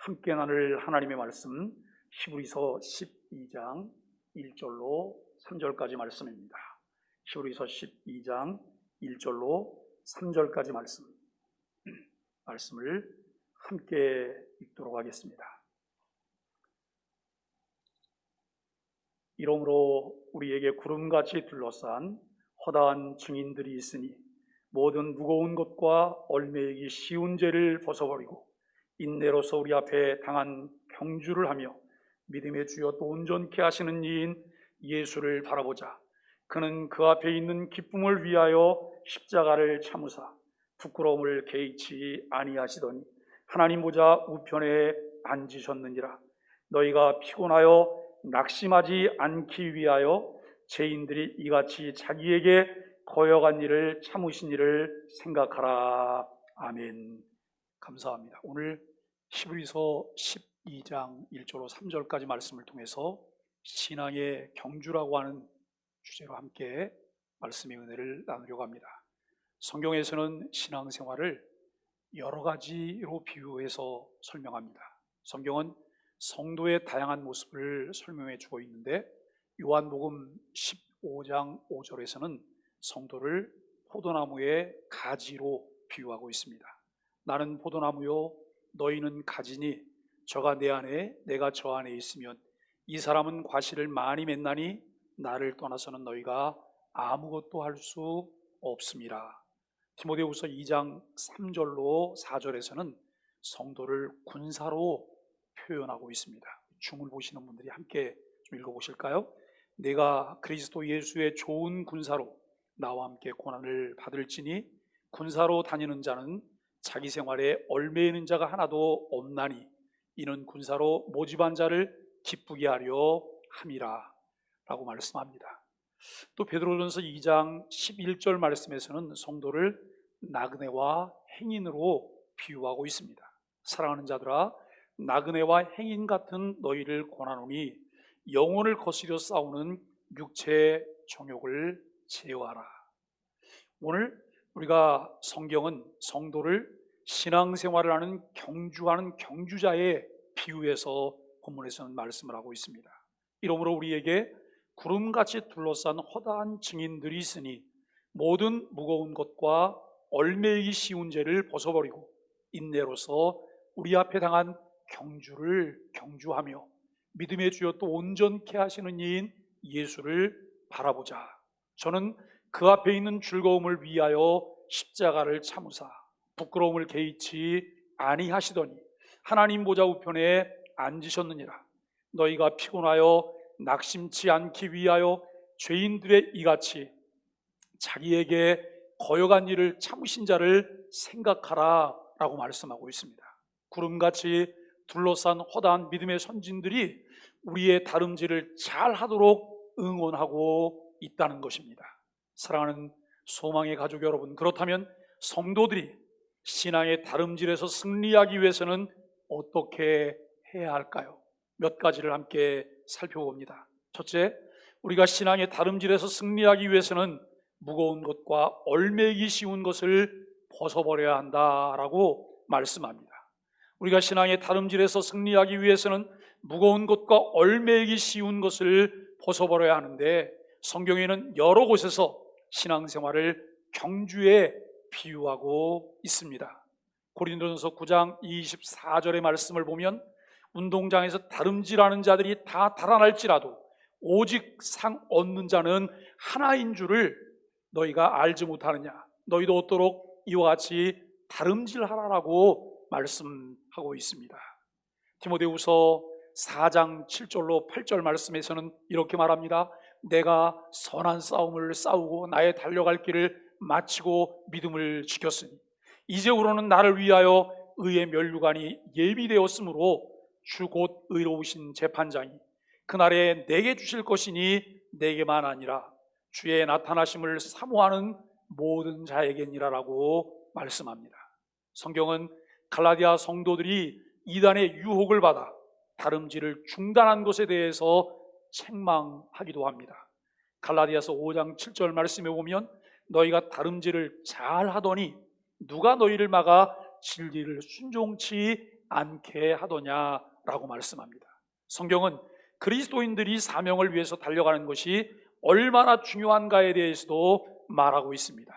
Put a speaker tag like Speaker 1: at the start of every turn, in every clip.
Speaker 1: 함께 나눌 하나님의 말씀 히브리서 12장 1절로 3절까지 말씀입니다. 히브리서 12장 1절로 3절까지 말씀을 함께 읽도록 하겠습니다. 이러므로 우리에게 구름같이 둘러싼 허다한 증인들이 있으니 모든 무거운 것과 얽매이기 쉬운 죄를 벗어버리고 인내로서 우리 앞에 당한 경주를 하며 믿음의 주여 또 온전케 하시는 이인 예수를 바라보자. 그는 그 앞에 있는 기쁨을 위하여 십자가를 참으사 부끄러움을 개의치 아니하시더니 하나님 보좌 우편에 앉으셨느니라. 너희가 피곤하여 낙심하지 않기 위하여 죄인들이 이같이 자기에게 거역한 일을 참으신 일을 생각하라. 아멘. 감사합니다. 오늘 히브리서 12장 1절로 3절까지 말씀을 통해서 신앙의 경주라고 하는 주제로 함께 말씀의 은혜를 나누려고 합니다. 성경에서는 신앙생활을 여러 가지로 비유해서 설명합니다. 성경은 성도의 다양한 모습을 설명해 주고 있는데 요한복음 15장 5절에서는 성도를 포도나무의 가지로 비유하고 있습니다. 나는 포도나무요 너희는 가지니 저가 내 안에 내가 저 안에 있으면 이 사람은 과실을 많이 맺나니 나를 떠나서는 너희가 아무것도 할 수 없습니다. 디모데후서 2장 3절로 4절에서는 성도를 군사로 표현하고 있습니다. 줌을 보시는 분들이 함께 좀 읽어보실까요? 내가 그리스도 예수의 좋은 군사로 나와 함께 고난을 받을지니 군사로 다니는 자는 자기 생활에 얽매이는 자가 하나도 없나니 이는 군사로 모집한 자를 기쁘게 하려 함이라 라고 말씀합니다. 또 베드로전서 2장 11절 말씀에서는 성도를 나그네와 행인으로 비유하고 있습니다. 사랑하는 자들아 나그네와 행인 같은 너희를 권하노니 영혼을 거스려 싸우는 육체의 정욕을 제어하라. 오늘 우리가 성경은 성도를 신앙생활을 하는 경주하는 경주자의 비유해서 본문에서는 말씀을 하고 있습니다. 이러므로 우리에게 구름같이 둘러싼 허다한 증인들이 있으니 모든 무거운 것과 얽매이기 쉬운 죄를 벗어버리고 인내로서 우리 앞에 당한 경주를 경주하며 믿음의 주여 또 온전케 하시는 이인 예수를 바라보자. 저는 그 앞에 있는 즐거움을 위하여 십자가를 참으사 부끄러움을 개의치 아니하시더니 하나님 보좌 우편에 앉으셨느니라. 너희가 피곤하여 낙심치 않기 위하여 죄인들의 이같이 자기에게 거역한 일을 참으신 자를 생각하라 라고 말씀하고 있습니다. 구름같이 둘러싼 허다한 믿음의 선진들이 우리의 다름질을 잘 하도록 응원하고 있다는 것입니다. 사랑하는 소망의 가족 여러분, 그렇다면 성도들이 신앙의 다름질에서 승리하기 위해서는 어떻게 해야 할까요? 몇 가지를 함께 살펴봅니다. 첫째, 우리가 신앙의 다름질에서 승리하기 위해서는 무거운 것과 얽매이기 쉬운 것을 벗어버려야 한다라고 말씀합니다. 우리가 신앙의 다름질에서 승리하기 위해서는 무거운 것과 얽매이기 쉬운 것을 벗어버려야 하는데 성경에는 여러 곳에서 신앙생활을 경주에 비유하고 있습니다. 고린도전서 9장 24절의 말씀을 보면 운동장에서 다름질하는 자들이 다 달아날지라도 오직 상 얻는 자는 하나인 줄을 너희가 알지 못하느냐. 너희도 얻도록 이와 같이 다름질하라라고 말씀하고 있습니다. 디모데후서 4장 7절로 8절 말씀에서는 이렇게 말합니다. 내가 선한 싸움을 싸우고 나의 달려갈 길을 마치고 믿음을 지켰으니 이제후로는 나를 위하여 의의 면류관이 예비되었으므로 주 곧 의로우신 재판장이 그날에 내게 주실 것이니 내게만 아니라 주의 나타나심을 사모하는 모든 자에게니라라고 말씀합니다. 성경은 갈라디아 성도들이 이단의 유혹을 받아 다름질을 중단한 것에 대해서 책망하기도 합니다. 갈라디아서 5장 7절 말씀에 보면 너희가 다름질을 잘 하더니 누가 너희를 막아 진리를 순종치 않게 하더냐라고 말씀합니다. 성경은 그리스도인들이 사명을 위해서 달려가는 것이 얼마나 중요한가에 대해서도 말하고 있습니다.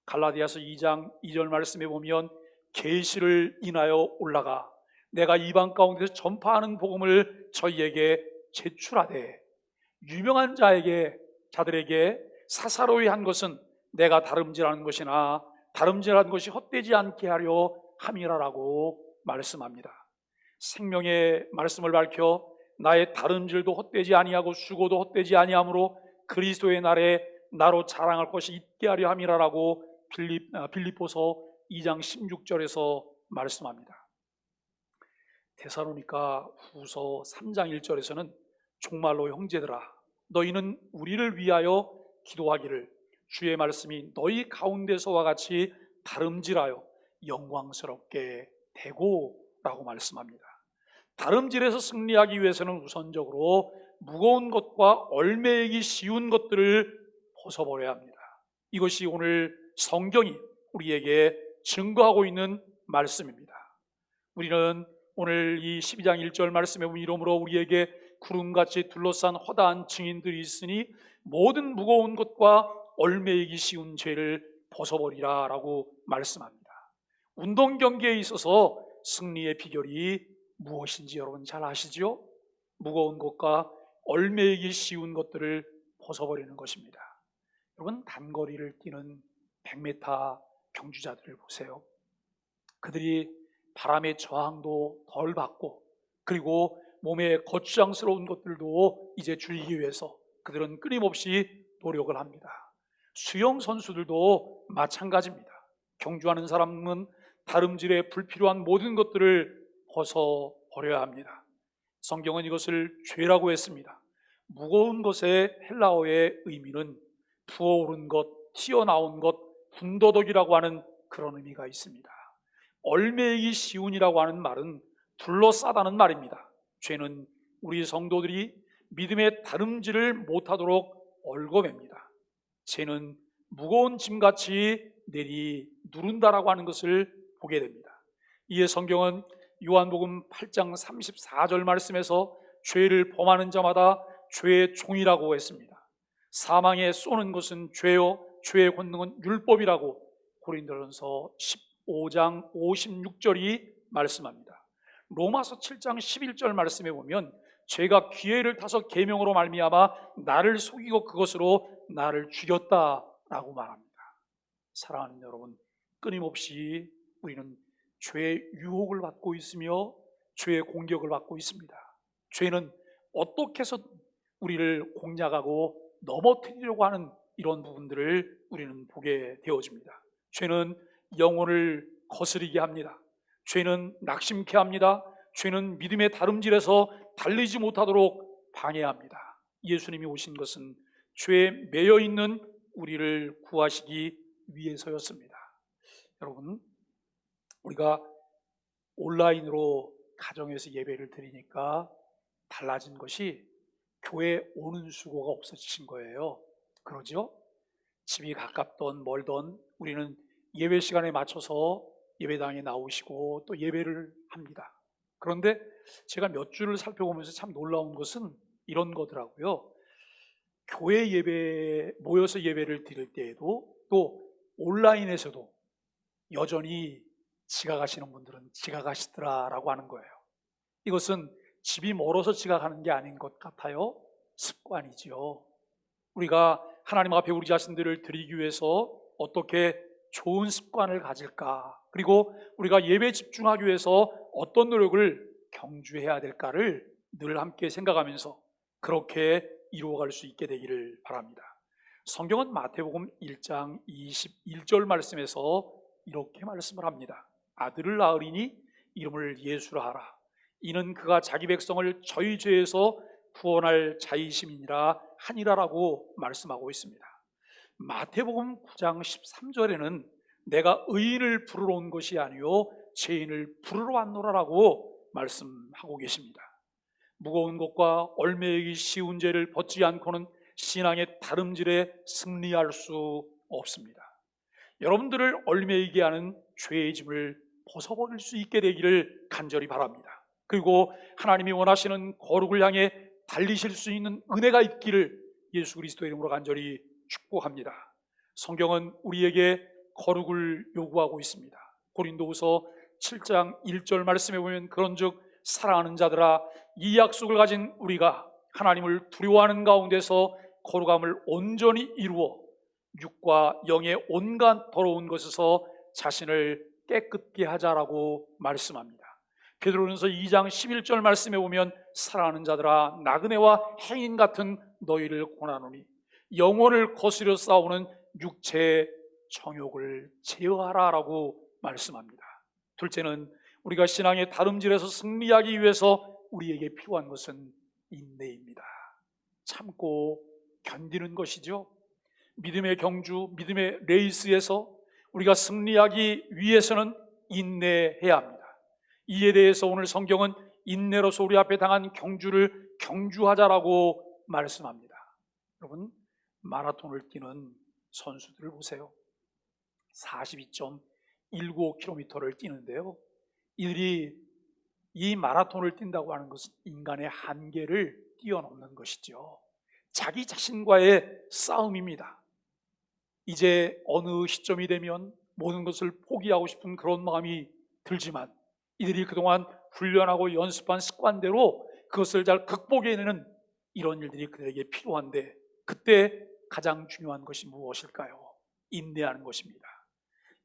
Speaker 1: 갈라디아서 2장 2절 말씀에 보면 계시를 인하여 올라가 내가 이방 가운데서 전파하는 복음을 저희에게 제출하되 유명한 자들에게 사사로이 한 것은 내가 다름질하는 것이나 다름질하는 것이 헛되지 않게 하려 함이라라고 말씀합니다. 생명의 말씀을 밝혀 나의 다름질도 헛되지 아니하고 수고도 헛되지 아니하므로 그리스도의 날에 나로 자랑할 것이 있게 하려 함이라라고 빌립보서 2장 16절에서 말씀합니다. 데살로니가 후서 3장 1절에서는 정말로 형제들아 너희는 우리를 위하여 기도하기를 주의 말씀이 너희 가운데서와 같이 다름질하여 영광스럽게 되고라고 말씀합니다. 다름질에서 승리하기 위해서는 우선적으로 무거운 것과 얼매이기 쉬운 것들을 벗어버려야 합니다. 이것이 오늘 성경이 우리에게 증거하고 있는 말씀입니다. 우리는 오늘 이 12장 1절 말씀에 보면 이러므로 우리에게 구름같이 둘러싼 허다한 증인들이 있으니 모든 무거운 것과 얼매이기 쉬운 죄를 벗어버리라 라고 말씀합니다. 운동 경기에 있어서 승리의 비결이 무엇인지 여러분 잘 아시죠? 무거운 것과 얼매이기 쉬운 것들을 벗어버리는 것입니다. 여러분 단거리를 뛰는 100m 경주자들을 보세요. 그들이 바람의 저항도 덜 받고 그리고 몸에 거추장스러운 것들도 이제 줄이기 위해서 그들은 끊임없이 노력을 합니다. 수영 선수들도 마찬가지입니다. 경주하는 사람은 다름질에 불필요한 모든 것들을 벗어버려야 합니다. 성경은 이것을 죄라고 했습니다. 무거운 것의 헬라어의 의미는 부어오른 것, 튀어나온 것, 군더더기라고 하는 그런 의미가 있습니다. 얼매이기 쉬운이라고 하는 말은 둘러싸다는 말입니다. 죄는 우리 성도들이 믿음의 다름질을 못하도록 얽어맵니다. 죄는 무거운 짐같이 내리 누른다라고 하는 것을 보게 됩니다. 이에 성경은 요한복음 8장 34절 말씀에서 죄를 범하는 자마다 죄의 종이라고 했습니다. 사망에 쏘는 것은 죄요 죄의 권능은 율법이라고 고린도전서 15장 56절이 말씀합니다. 로마서 7장 11절 말씀에 보면 죄가 기회를 타서 계명으로 말미암아 나를 속이고 그것으로 나를 죽였다라고 말합니다. 사랑하는 여러분, 끊임없이 우리는 죄의 유혹을 받고 있으며 죄의 공격을 받고 있습니다. 죄는 어떻게 해서 우리를 공략하고 넘어뜨리려고 하는 이런 부분들을 우리는 보게 되어집니다. 죄는 영혼을 거스리게 합니다. 죄는 낙심케 합니다. 죄는 믿음의 다름질에서 달리지 못하도록 방해합니다. 예수님이 오신 것은 죄에 매여 있는 우리를 구하시기 위해서였습니다. 여러분, 우리가 온라인으로 가정에서 예배를 드리니까 달라진 것이 교회 오는 수고가 없어지신 거예요. 그러죠? 집이 가깝던 멀던 우리는 예배 시간에 맞춰서 예배당에 나오시고 또 예배를 합니다. 그런데 제가 몇 주를 살펴보면서 참 놀라운 것은 이런 거더라고요. 교회 예배 모여서 예배를 드릴 때에도 또 온라인에서도 여전히 지각하시는 분들은 지각하시더라라고 하는 거예요. 이것은 집이 멀어서 지각하는 게 아닌 것 같아요. 습관이지요. 우리가 하나님 앞에 우리 자신들을 드리기 위해서 어떻게 좋은 습관을 가질까, 그리고 우리가 예배에 집중하기 위해서 어떤 노력을 경주해야 될까를 늘 함께 생각하면서 그렇게 이루어갈 수 있게 되기를 바랍니다. 성경은 마태복음 1장 21절 말씀에서 이렇게 말씀을 합니다. 아들을 낳으리니 이름을 예수라 하라. 이는 그가 자기 백성을 저희 죄에서 구원할 자이심이니라 하니라라고 말씀하고 있습니다. 마태복음 9장 13절에는 내가 의인을 부르러 온 것이 아니요 죄인을 부르러 왔노라라고 말씀하고 계십니다. 무거운 것과 얼매이기 쉬운 죄를 벗지 않고는 신앙의 다름질에 승리할 수 없습니다. 여러분들을 얼매이게 하는 죄의 짐을 벗어버릴 수 있게 되기를 간절히 바랍니다. 그리고 하나님이 원하시는 거룩을 향해 달리실 수 있는 은혜가 있기를 예수 그리스도의 이름으로 간절히 축복합니다. 성경은 우리에게 거룩을 요구하고 있습니다. 고린도후서 7장 1절 말씀에 보면 그런즉 사랑하는 자들아 이 약속을 가진 우리가 하나님을 두려워하는 가운데서 거룩함을 온전히 이루어 육과 영의 온갖 더러운 것에서 자신을 깨끗게 하자라고 말씀합니다. 베드로전서 2장 11절 말씀에 보면 사랑하는 자들아 나그네와 행인 같은 너희를 권하노니 영혼을 거스려 싸우는 육체의 정욕을 제어하라라고 말씀합니다. 둘째는 우리가 신앙의 다름질에서 승리하기 위해서 우리에게 필요한 것은 인내입니다. 참고 견디는 것이죠. 믿음의 경주, 믿음의 레이스에서 우리가 승리하기 위해서는 인내해야 합니다. 이에 대해서 오늘 성경은 인내로서 우리 앞에 당한 경주를 경주하자라고 말씀합니다. 여러분, 마라톤을 뛰는 선수들을 보세요. 42.195km를 뛰는데요, 이들이 이 마라톤을 뛴다고 하는 것은 인간의 한계를 뛰어넘는 것이죠. 자기 자신과의 싸움입니다. 이제 어느 시점이 되면 모든 것을 포기하고 싶은 그런 마음이 들지만 이들이 그동안 훈련하고 연습한 습관대로 그것을 잘 극복해내는 이런 일들이 그들에게 필요한데, 그때 가장 중요한 것이 무엇일까요? 인내하는 것입니다.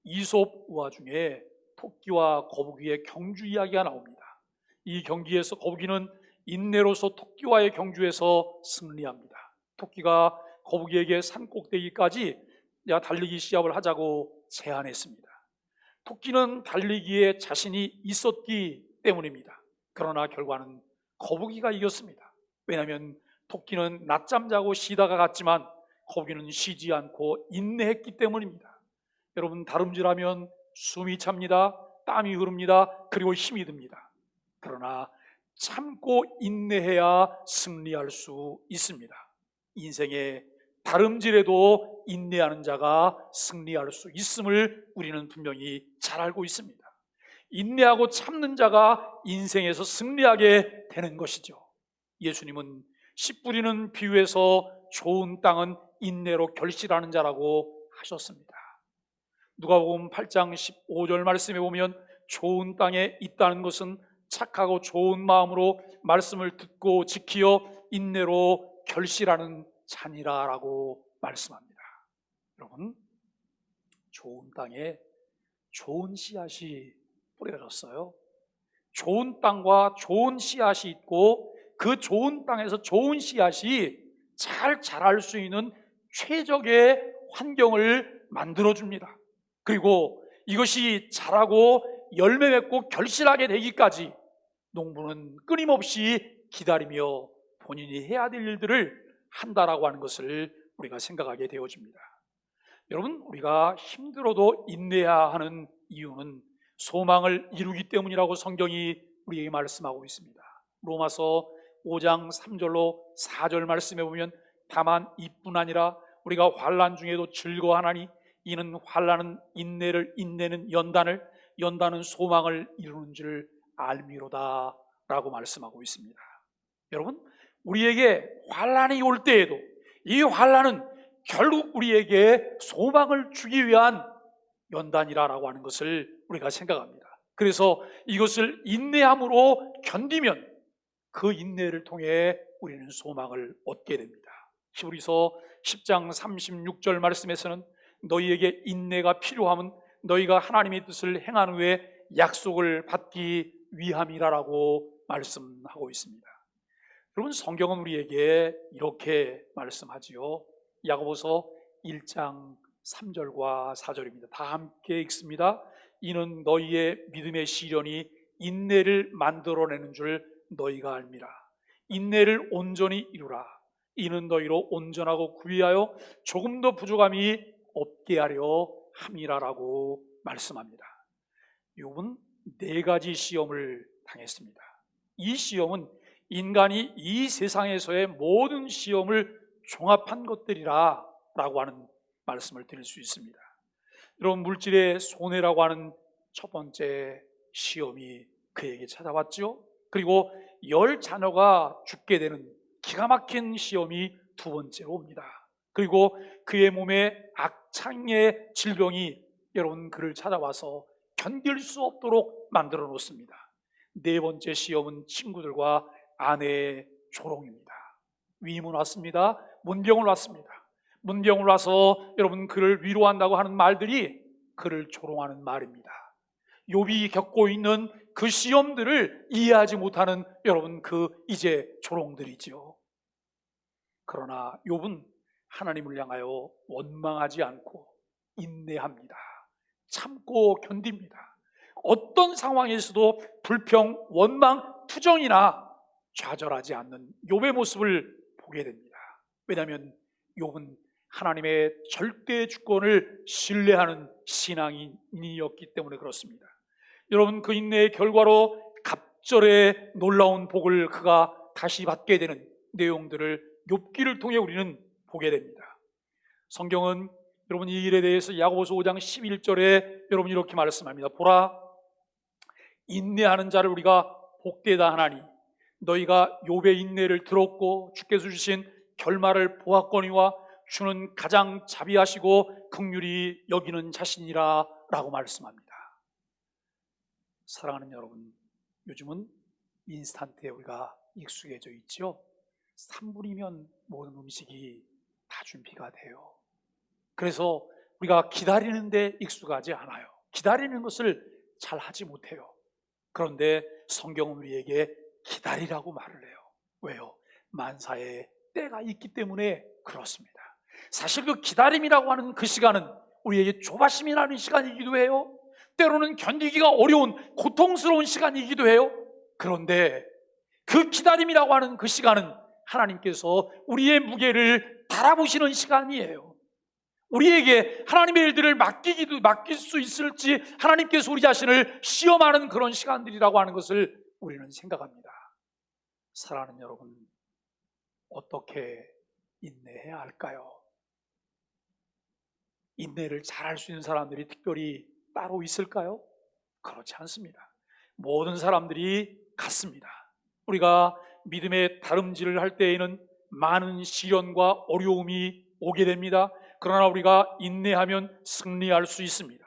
Speaker 1: 이솝 우화 중에 토끼와 거북이의 경주 이야기가 나옵니다. 이 경기에서 거북이는 인내로서 토끼와의 경주에서 승리합니다. 토끼가 거북이에게 산 꼭대기까지 달리기 시합을 하자고 제안했습니다. 토끼는 달리기에 자신이 있었기 때문입니다. 그러나 결과는 거북이가 이겼습니다. 왜냐하면 토끼는 낮잠 자고 쉬다가 갔지만 거북이는 쉬지 않고 인내했기 때문입니다. 여러분, 다름질하면 숨이 찹니다. 땀이 흐릅니다. 그리고 힘이 듭니다. 그러나 참고 인내해야 승리할 수 있습니다. 인생의 다름질에도 인내하는 자가 승리할 수 있음을 우리는 분명히 잘 알고 있습니다. 인내하고 참는 자가 인생에서 승리하게 되는 것이죠. 예수님은 씨 뿌리는 비유에서 좋은 땅은 인내로 결실하는 자라고 하셨습니다. 누가복음 8장 15절 말씀에 보면 좋은 땅에 있다는 것은 착하고 좋은 마음으로 말씀을 듣고 지키어 인내로 결실하는 자니라라고 말씀합니다. 여러분, 좋은 땅에 좋은 씨앗이 뿌려졌어요. 좋은 땅과 좋은 씨앗이 있고 그 좋은 땅에서 좋은 씨앗이 잘 자랄 수 있는 최적의 환경을 만들어줍니다. 그리고 이것이 자라고 열매 맺고 결실하게 되기까지 농부는 끊임없이 기다리며 본인이 해야 될 일들을 한다라고 하는 것을 우리가 생각하게 되어집니다. 여러분, 우리가 힘들어도 인내해야 하는 이유는 소망을 이루기 때문이라고 성경이 우리에게 말씀하고 있습니다. 로마서 5장 3절로 4절 말씀에 보면 다만 이뿐 아니라 우리가 환난 중에도 즐거워하나니 이는 환난은 인내를, 인내는 연단을, 연단은 소망을 이루는 줄 알미로다 라고 말씀하고 있습니다. 여러분, 우리에게 환난이 올 때에도 이 환난은 결국 우리에게 소망을 주기 위한 연단이라고 하는 것을 우리가 생각합니다. 그래서 이것을 인내함으로 견디면 그 인내를 통해 우리는 소망을 얻게 됩니다. 히브리서 10장 36절 말씀에서는 너희에게 인내가 필요함은 너희가 하나님의 뜻을 행한 후에 약속을 받기 위함이라고 말씀하고 있습니다. 여러분, 성경은 우리에게 이렇게 말씀하지요. 야고보서 1장 3절과 4절입니다. 다 함께 읽습니다. 이는 너희의 믿음의 시련이 인내를 만들어내는 줄 너희가 알미라. 인내를 온전히 이루라. 이는 너희로 온전하고 구비하여 조금 더 부족함이 없게 하려 함이라라고 말씀합니다. 욥은 4가지 시험을 당했습니다. 이 시험은 인간이 이 세상에서의 모든 시험을 종합한 것들이라 라고 하는 말씀을 드릴 수 있습니다. 여러분, 물질의 손해라고 하는 첫 번째 시험이 그에게 찾아왔죠. 그리고 10자녀가 죽게 되는 기가 막힌 시험이 두 번째로 옵니다. 그리고 그의 몸에 악창의 질병이 여러분 그를 찾아와서 견딜 수 없도록 만들어 놓습니다. 네 번째 시험은 친구들과 아내의 조롱입니다. 위임은 왔습니다. 문병을 왔습니다. 문병을 와서 여러분 그를 위로한다고 하는 말들이 그를 조롱하는 말입니다. 욥이 겪고 있는 그 시험들을 이해하지 못하는 여러분 그 이제 조롱들이죠. 그러나 욥은 하나님을 향하여 원망하지 않고 인내합니다. 참고 견딥니다. 어떤 상황에서도 불평, 원망, 투정이나 좌절하지 않는 욥의 모습을 보게 됩니다. 왜냐하면 욥은 하나님의 절대 주권을 신뢰하는 신앙인이었기 때문에 그렇습니다. 여러분 그 인내의 결과로 갑절의 놀라운 복을 그가 다시 받게 되는 내용들을 욥기를 통해 우리는 보게 됩니다. 성경은 여러분 이 일에 대해서 야고보서 5장 11절에 여러분 이렇게 말씀합니다. 보라, 인내하는 자를 우리가 복되다 하나니 너희가 욥의 인내를 들었고 주께서 주신 결말을 보았거니와 주는 가장 자비하시고 긍휼히 여기는 자신이라 라고 말씀합니다. 사랑하는 여러분, 요즘은 인스턴트에 우리가 익숙해져 있죠. 3분이면 모든 음식이 다 준비가 돼요. 그래서 우리가 기다리는데 익숙하지 않아요. 기다리는 것을 잘 하지 못해요. 그런데 성경은 우리에게 기다리라고 말을 해요. 왜요? 만사의 때가 있기 때문에 그렇습니다. 사실 그 기다림이라고 하는 그 시간은 우리에게 조바심이 나는 시간이기도 해요. 때로는 견디기가 어려운 고통스러운 시간이기도 해요. 그런데 그 기다림이라고 하는 그 시간은 하나님께서 우리의 무게를 달아보시는 시간이에요. 우리에게 하나님의 일들을 맡길 수 있을지 하나님께서 우리 자신을 시험하는 그런 시간들이라고 하는 것을 우리는 생각합니다. 사랑하는 여러분, 어떻게 인내해야 할까요? 인내를 잘할 수 있는 사람들이 특별히 따로 있을까요? 그렇지 않습니다. 모든 사람들이 같습니다. 우리가 믿음의 다름질을 할 때에는 많은 시련과 어려움이 오게 됩니다. 그러나 우리가 인내하면 승리할 수 있습니다.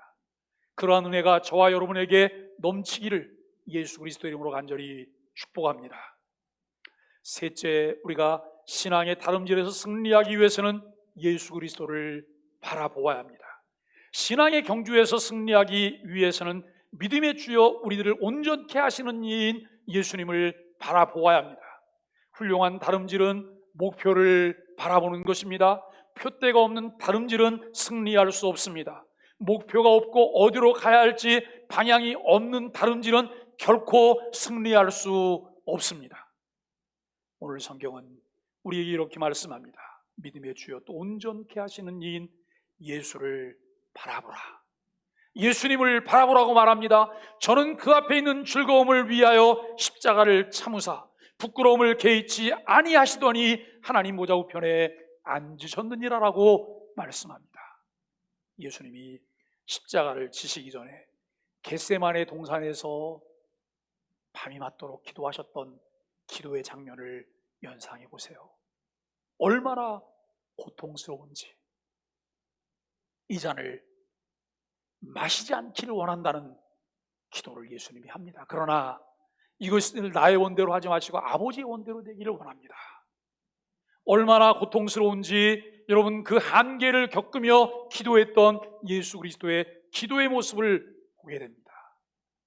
Speaker 1: 그러한 은혜가 저와 여러분에게 넘치기를 예수 그리스도의 이름으로 간절히 축복합니다. 셋째, 우리가 신앙의 다름질에서 승리하기 위해서는 예수 그리스도를 바라보아야 합니다. 신앙의 경주에서 승리하기 위해서는 믿음의 주여 우리들을 온전케 하시는 이인 예수님을 바라보아야 합니다. 훌륭한 다름질은 목표를 바라보는 것입니다. 표대가 없는 다름질은 승리할 수 없습니다. 목표가 없고 어디로 가야 할지 방향이 없는 다름질은 결코 승리할 수 없습니다. 오늘 성경은 우리에게 이렇게 말씀합니다. 믿음의 주여 또 온전케 하시는 이인 예수를 바라보라. 예수님을 바라보라고 말합니다. 저는 그 앞에 있는 즐거움을 위하여 십자가를 참으사 부끄러움을 개의치 아니하시더니 하나님 보좌 우편에 앉으셨느니라라고 말씀합니다. 예수님이 십자가를 지시기 전에 겟세마네 동산에서 밤이 맞도록 기도하셨던 기도의 장면을 연상해 보세요. 얼마나 고통스러운지. 이 잔을 마시지 않기를 원한다는 기도를 예수님이 합니다. 그러나 이것을 나의 원대로 하지 마시고 아버지의 원대로 되기를 원합니다. 얼마나 고통스러운지 여러분 그 한계를 겪으며 기도했던 예수 그리스도의 기도의 모습을 보게 됩니다.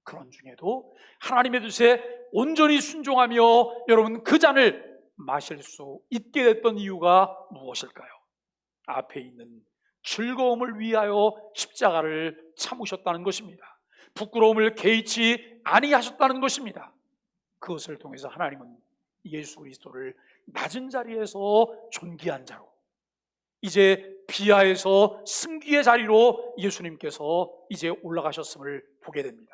Speaker 1: 그런 중에도 하나님의 뜻에 온전히 순종하며 여러분 그 잔을 마실 수 있게 됐던 이유가 무엇일까요? 앞에 있는 즐거움을 위하여 십자가를 참으셨다는 것입니다. 부끄러움을 개의치 아니하셨다는 것입니다. 그것을 통해서 하나님은 예수 그리스도를 낮은 자리에서 존귀한 자로, 이제 비하에서 승귀의 자리로 예수님께서 이제 올라가셨음을 보게 됩니다.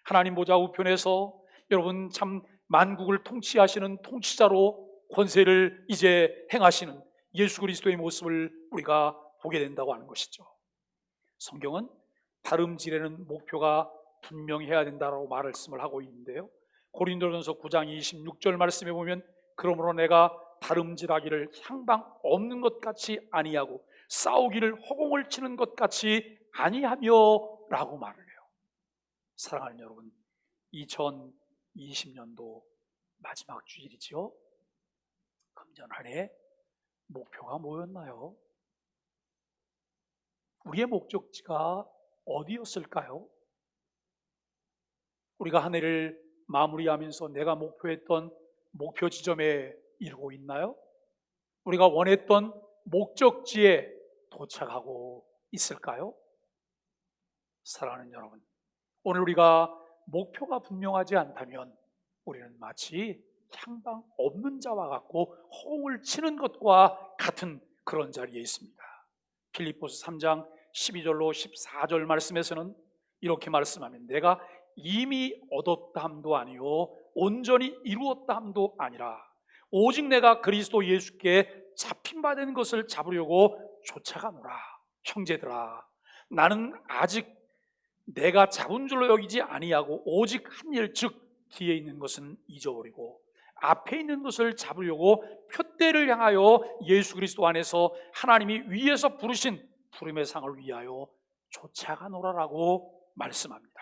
Speaker 1: 하나님 보좌 우편에서 여러분 참 만국을 통치하시는 통치자로 권세를 이제 행하시는 예수 그리스도의 모습을 우리가 보게 된다고 하는 것이죠. 성경은 다름질에는 목표가 분명해야 된다라고 말씀을 하고 있는데요. 고린도전서 9장 26절 말씀에 보면 그러므로 내가 다름질하기를 향방 없는 것 같이 아니하고 싸우기를 허공을 치는 것 같이 아니하며 라고 말을 해요. 사랑하는 여러분, 2020년도 마지막 주일이죠. 금년 한 해 목표가 뭐였나요? 우리의 목적지가 어디였을까요? 우리가 한 해를 마무리하면서 내가 목표했던 목표 지점에 이르고 있나요? 우리가 원했던 목적지에 도착하고 있을까요? 사랑하는 여러분, 오늘 우리가 목표가 분명하지 않다면 우리는 마치 향방 없는 자와 같고 호응을 치는 것과 같은 그런 자리에 있습니다. 빌립보서 3장 12절로 14절 말씀에서는 이렇게 말씀하면 내가 이미 얻었다 함도 아니요 온전히 이루었다 함도 아니라 오직 내가 그리스도 예수께 잡힌 바 된 것을 잡으려고 쫓아가노라. 형제들아, 나는 아직 내가 잡은 줄로 여기지 아니하고 오직 한 일 즉 뒤에 있는 것은 잊어버리고 앞에 있는 것을 잡으려고 표대를 향하여 예수 그리스도 안에서 하나님이 위에서 부르신 부름의 상을 위하여 쫓아가노라라고 말씀합니다.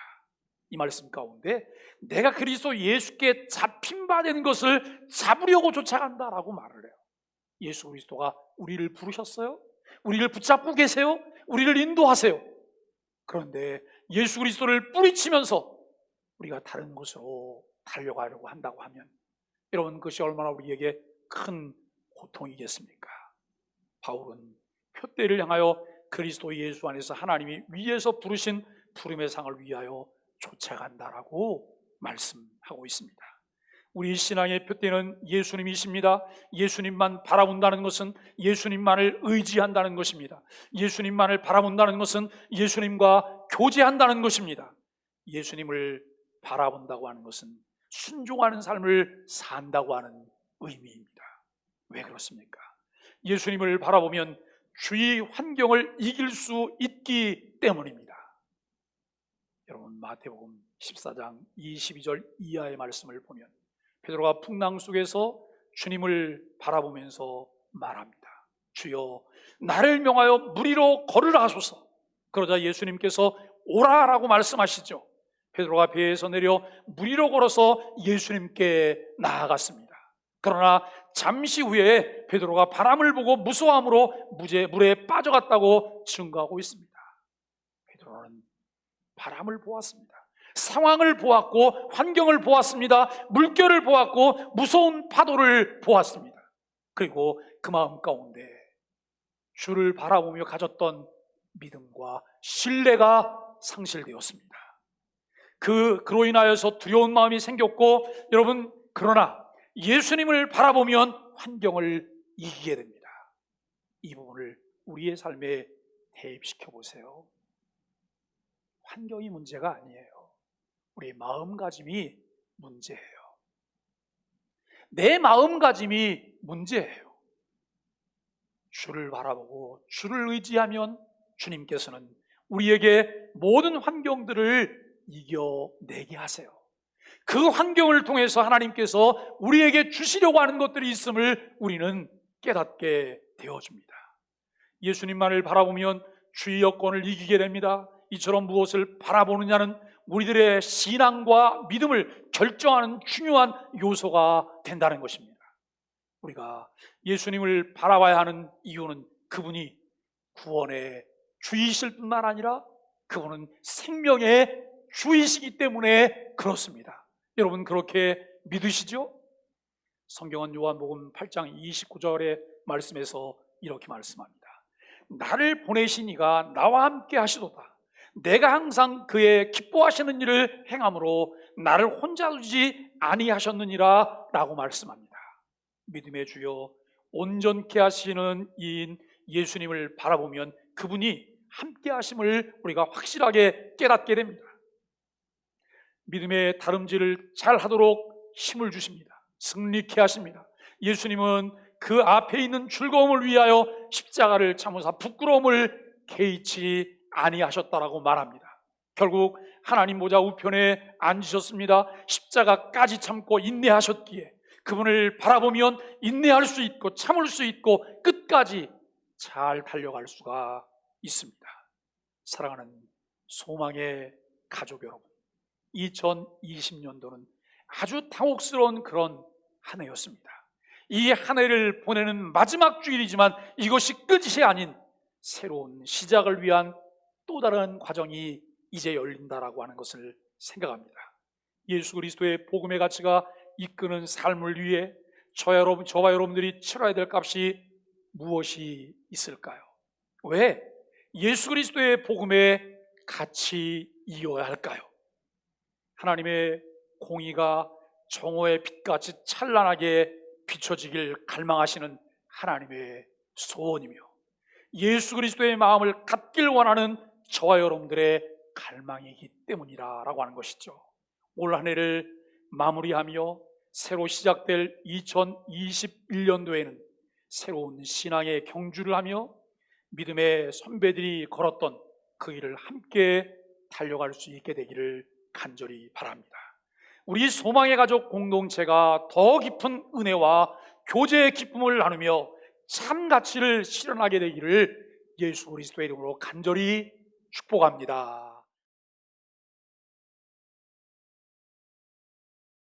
Speaker 1: 이 말씀 가운데 내가 그리스도 예수께 잡힌 바 된 것을 잡으려고 쫓아간다라고 말을 해요. 예수 그리스도가 우리를 부르셨어요? 우리를 붙잡고 계세요? 우리를 인도하세요. 그런데 예수 그리스도를 뿌리치면서 우리가 다른 곳으로 달려가려고 한다고 하면 여러분, 그것이 얼마나 우리에게 큰 고통이겠습니까? 바울은 표대를 향하여 그리스도 예수 안에서 하나님이 위에서 부르신 부름의 상을 위하여 쫓아간다라고 말씀하고 있습니다. 우리 신앙의 표대는 예수님이십니다. 예수님만 바라본다는 것은 예수님만을 의지한다는 것입니다. 예수님만을 바라본다는 것은 예수님과 교제한다는 것입니다. 예수님을 바라본다고 하는 것은 순종하는 삶을 산다고 하는 의미입니다. 왜 그렇습니까? 예수님을 바라보면 주위 환경을 이길 수 있기 때문입니다. 여러분, 마태복음 14장 22절 이하의 말씀을 보면 베드로가 풍랑 속에서 주님을 바라보면서 말합니다. 주여, 나를 명하여 물 위로 걸으라 하소서. 그러자 예수님께서 오라라고 말씀하시죠. 베드로가 배에서 내려 물 위로 걸어서 예수님께 나아갔습니다. 그러나 잠시 후에 베드로가 바람을 보고 무서워함으로 물에 빠져갔다고 증거하고 있습니다. 베드로는 바람을 보았습니다. 상황을 보았고 환경을 보았습니다. 물결을 보았고 무서운 파도를 보았습니다. 그리고 그 마음 가운데 주를 바라보며 가졌던 믿음과 신뢰가 상실되었습니다. 그로 인하여서 두려운 마음이 생겼고, 여러분, 그러나 예수님을 바라보면 환경을 이기게 됩니다. 이 부분을 우리의 삶에 대입시켜 보세요. 환경이 문제가 아니에요. 우리의 마음가짐이 문제예요. 내 마음가짐이 문제예요. 주를 바라보고 주를 의지하면 주님께서는 우리에게 모든 환경들을 이겨내게 하세요. 그 환경을 통해서 하나님께서 우리에게 주시려고 하는 것들이 있음을 우리는 깨닫게 되어줍니다. 예수님만을 바라보면 주의 여건을 이기게 됩니다. 이처럼 무엇을 바라보느냐는 우리들의 신앙과 믿음을 결정하는 중요한 요소가 된다는 것입니다. 우리가 예수님을 바라봐야 하는 이유는 그분이 구원의 주이실 뿐만 아니라 그분은 생명의 주이시기 때문에 그렇습니다. 여러분, 그렇게 믿으시죠? 성경은 요한복음 8장 29절의 말씀에서 이렇게 말씀합니다. 나를 보내신 이가 나와 함께 하시도다. 내가 항상 그의 기뻐하시는 일을 행함으로 나를 혼자 두지 아니하셨느니라 라고 말씀합니다. 믿음의 주여, 온전케 하시는 이인 예수님을 바라보면 그분이 함께 하심을 우리가 확실하게 깨닫게 됩니다. 믿음의 다름질을 잘 하도록 힘을 주십니다. 승리케 하십니다. 예수님은 그 앞에 있는 즐거움을 위하여 십자가를 참으사 부끄러움을 개의치 아니하셨다라고 말합니다. 결국 하나님 보좌 우편에 앉으셨습니다. 십자가까지 참고 인내하셨기에 그분을 바라보면 인내할 수 있고 참을 수 있고 끝까지 잘 달려갈 수가 있습니다. 사랑하는 소망의 가족 여러분, 2020년도는 아주 당혹스러운 그런 한 해였습니다. 이 한 해를 보내는 마지막 주일이지만 이것이 끝이 아닌 새로운 시작을 위한 또 다른 과정이 이제 열린다라고 하는 것을 생각합니다. 예수 그리스도의 복음의 가치가 이끄는 삶을 위해 저와 여러분들이 치러야 될 값이 무엇이 있을까요? 왜 예수 그리스도의 복음의 같이 이어야 할까요? 하나님의 공의가 정오의 빛같이 찬란하게 비춰지길 갈망하시는 하나님의 소원이며 예수 그리스도의 마음을 갖길 원하는 저와 여러분들의 갈망이기 때문이라고 하는 것이죠. 올 한 해를 마무리하며 새로 시작될 2021년도에는 새로운 신앙의 경주를 하며 믿음의 선배들이 걸었던 그 길을 함께 달려갈 수 있게 되기를 간절히 바랍니다. 우리 소망의 가족 공동체가 더 깊은 은혜와 교제의 기쁨을 나누며 참 가치를 실현하게 되기를 예수 그리스도의 이름으로 간절히 축복합니다.